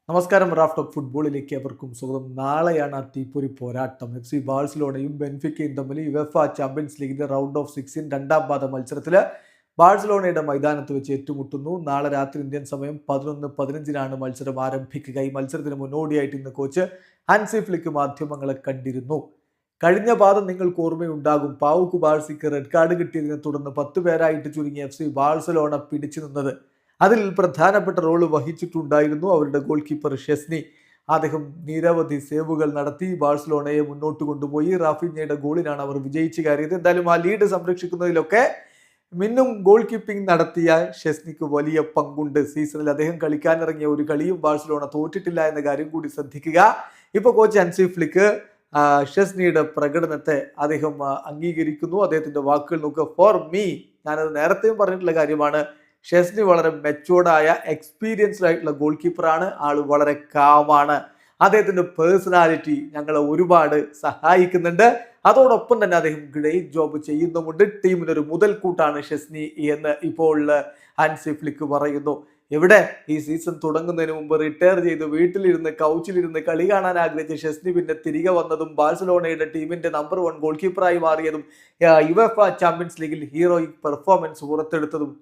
നമസ്കാരം. Raf talk ഫുട്ബോളിലേക്ക് അവർക്കും സ്വാഗതം. നാളെയാണ് ആ തീപ്പൊരി പോരാട്ടം. FC ബാഴ്സലോണയും ബെൻഫിക്കയും തമ്മിൽ യുവേഫ ചാമ്പ്യൻസ് ലീഗിന്റെ റൗണ്ട് ഓഫ് 16 രണ്ടാം പാദ മത്സരത്തിൽ ബാഴ്സലോണയുടെ മൈതാനത്ത് വെച്ച് ഏറ്റുമുട്ടുന്നു. നാളെ രാത്രി ഇന്ത്യൻ സമയം 11:15 മത്സരം ആരംഭിക്കുക. ഈ മത്സരത്തിന് മുന്നോടിയായിട്ട് ഇന്ന് കോച്ച് ഹാൻസി ഫ്ലിക്ക് മാധ്യമങ്ങളെ കണ്ടിരുന്നു. കഴിഞ്ഞ പാദം നിങ്ങൾക്ക് ഓർമ്മയുണ്ടാകും, പാവുക്ക് ബാഴ്സിക്ക് റെഡ് കാർഡ് കിട്ടിയതിനെ തുടർന്ന് 10 പേരായിട്ട് ചുരുങ്ങിയ FC ബാഴ്സലോണ പിടിച്ചു നിന്നത്. അതിൽ പ്രധാനപ്പെട്ട റോള് വഹിച്ചിട്ടുണ്ടായിരുന്നു അവരുടെ ഗോൾ കീപ്പർ ഷെസ്നി. അദ്ദേഹം നിരവധി സേവുകൾ നടത്തി ബാഴ്സലോണയെ മുന്നോട്ട് കൊണ്ടുപോയി. റാഫിഞ്ഞയുടെ ഗോളിനാണ് അവർ വിജയിച്ചു കയറിയത്. എന്തായാലും ആ ലീഡ് സംരക്ഷിക്കുന്നതിലൊക്കെ മിന്നും ഗോൾ കീപ്പിംഗ് നടത്തിയ ഷെസ്നിക്ക് വലിയ പങ്കുണ്ട്. സീസണിൽ അദ്ദേഹം കളിക്കാനിറങ്ങിയ ഒരു കളിയും ബാഴ്സലോണ തോറ്റിട്ടില്ല എന്ന കാര്യം കൂടി ശ്രദ്ധിക്കുക. ഇപ്പൊ കോച്ച് ഹാൻസി ഫ്ലിക്ക് ഷെസ്നിയുടെ പ്രകടനത്തെ അദ്ദേഹം അംഗീകരിക്കുന്നു. അദ്ദേഹത്തിന്റെ വാക്കുകൾ നോക്കുക. ഫോർ മീ, ഞാനത് നേരത്തെയും പറഞ്ഞിട്ടുള്ള കാര്യമാണ്, ഷെസ്നി വളരെ മെച്ചോർഡായ എക്സ്പീരിയൻസ്ഡ് ആയിട്ടുള്ള ഗോൾ കീപ്പറാണ്. ആള് വളരെ കാമാണ്. അദ്ദേഹത്തിന്റെ പേഴ്സണാലിറ്റി ഞങ്ങളെ ഒരുപാട് സഹായിക്കുന്നുണ്ട്. അതോടൊപ്പം തന്നെ അദ്ദേഹം ഗ്രേറ്റ് ജോബ് ചെയ്യുന്നുമുണ്ട്. ടീമിനൊരു മുതൽക്കൂട്ടാണ് ഷെസ്നി എന്ന് ഇപ്പോൾ ഹാൻസി ഫ്ലിക്ക് പറയുന്നു. എവിടെ ഈ സീസൺ തുടങ്ങുന്നതിന് മുമ്പ് റിട്ടയർ ചെയ്ത് വീട്ടിലിരുന്ന് കൗച്ചിലിരുന്ന് കളി കാണാൻ ആഗ്രഹിച്ച ഷെസ്നി പിന്നെ തിരികെ വന്നതും ബാഴ്സലോണയുടെ ടീമിന്റെ നമ്പർ 1 ഗോൾ കീപ്പറായി മാറിയതും യുവേഫ ചാമ്പ്യൻസ് ലീഗിൽ ഹീറോയിക് പെർഫോമൻസ് പുറത്തെടുത്തതും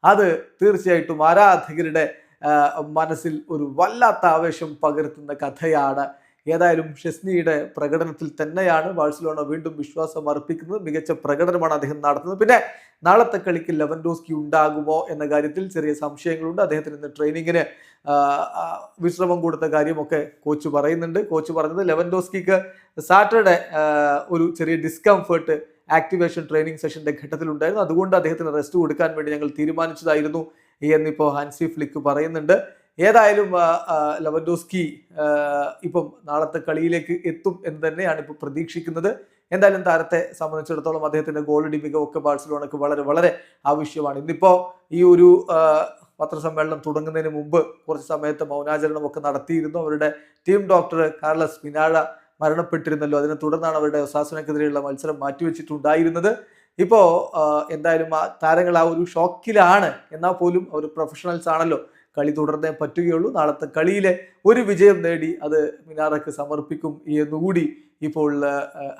അത് തീർച്ചയായിട്ടും ആരാധകരുടെ മനസ്സിൽ ഒരു വല്ലാത്ത ആവേശം പകർത്തുന്ന കഥയാണ്. ഏതായാലും ഷെസ്നിയുടെ പ്രകടനത്തിൽ തന്നെയാണ് ബാഴ്സലോണ വീണ്ടും വിശ്വാസം അർപ്പിക്കുന്നത്. മികച്ച പ്രകടനമാണ് അദ്ദേഹം നടത്തുന്നത്. പിന്നെ നാളത്തെ കളിക്ക് ലെവൻഡോസ്കി ഉണ്ടാകുമോ എന്ന കാര്യത്തിൽ ചെറിയ സംശയങ്ങളുണ്ട്. അദ്ദേഹത്തിന് ഇന്ന് ട്രെയിനിങ്ങിന് വിശ്രമം കൊടുത്ത കാര്യമൊക്കെ കോച്ച് പറയുന്നുണ്ട്. കോച്ച് പറഞ്ഞത് ലെവൻഡോസ്കിക്ക് സാറ്റർഡേ ഒരു ചെറിയ ഡിസ്കംഫേർട്ട് ആക്ടിവേഷൻ ട്രെയിനിങ് സെഷന്റെ ഘട്ടത്തിലുണ്ടായിരുന്നു. അതുകൊണ്ട് അദ്ദേഹത്തിന് റെസ്റ്റ് കൊടുക്കാൻ വേണ്ടി ഞങ്ങൾ തീരുമാനിച്ചതായിരുന്നു എന്നിപ്പോൾ ഹാൻസി ഫ്ലിക്ക് പറയുന്നുണ്ട്. ഏതായാലും ലെവൻഡോസ്കി ഇപ്പം നാളത്തെ കളിയിലേക്ക് എത്തും എന്ന് തന്നെയാണ് ഇപ്പോൾ പ്രതീക്ഷിക്കുന്നത്. എന്തായാലും താരത്തെ സംബന്ധിച്ചിടത്തോളം അദ്ദേഹത്തിന്റെ ഗോളടി മികവൊക്കെ ബാഴ്സലോണക്ക് വളരെ വളരെ ആവശ്യമാണ്. ഇന്നിപ്പോ ഈ ഒരു പത്രസമ്മേളനം തുടങ്ങുന്നതിന് മുമ്പ് കുറച്ച് സമയത്ത് മൗനാചരണം ഒക്കെ നടത്തിയിരുന്നു. അവരുടെ ടീം ഡോക്ടർ കാർലസ് പിനാഴ മരണപ്പെട്ടിരുന്നല്ലോ. അതിനെ തുടർന്നാണ് അവരുടെ ഒസാസുനക്കെതിരെയുള്ള മത്സരം മാറ്റിവെച്ചിട്ടുണ്ടായിരുന്നത്. ഇപ്പോ എന്തായാലും ആ താരങ്ങൾ ആ ഒരു ഷോക്കിലാണ്. എന്നാൽ പോലും അവർ പ്രൊഫഷണൽസ് ആണല്ലോ, കളി തുടർന്നേ പറ്റുകയുള്ളൂ. നാളത്തെ കളിയിലെ ഒരു വിജയം നേടി അത് മിനാറയ്ക്ക് സമർപ്പിക്കും എന്നുകൂടി ഇപ്പോൾ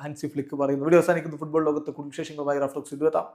ഹാൻസി ഫ്ലിക്ക് പറയുന്നു. വീഡിയോ അവസാനിക്കുന്നു. ഫുട്ബോൾ ലോകത്തെ കുടുംബ വിശേഷങ്ങളുമായി റാഫ് ടോക്സ് എത്താം.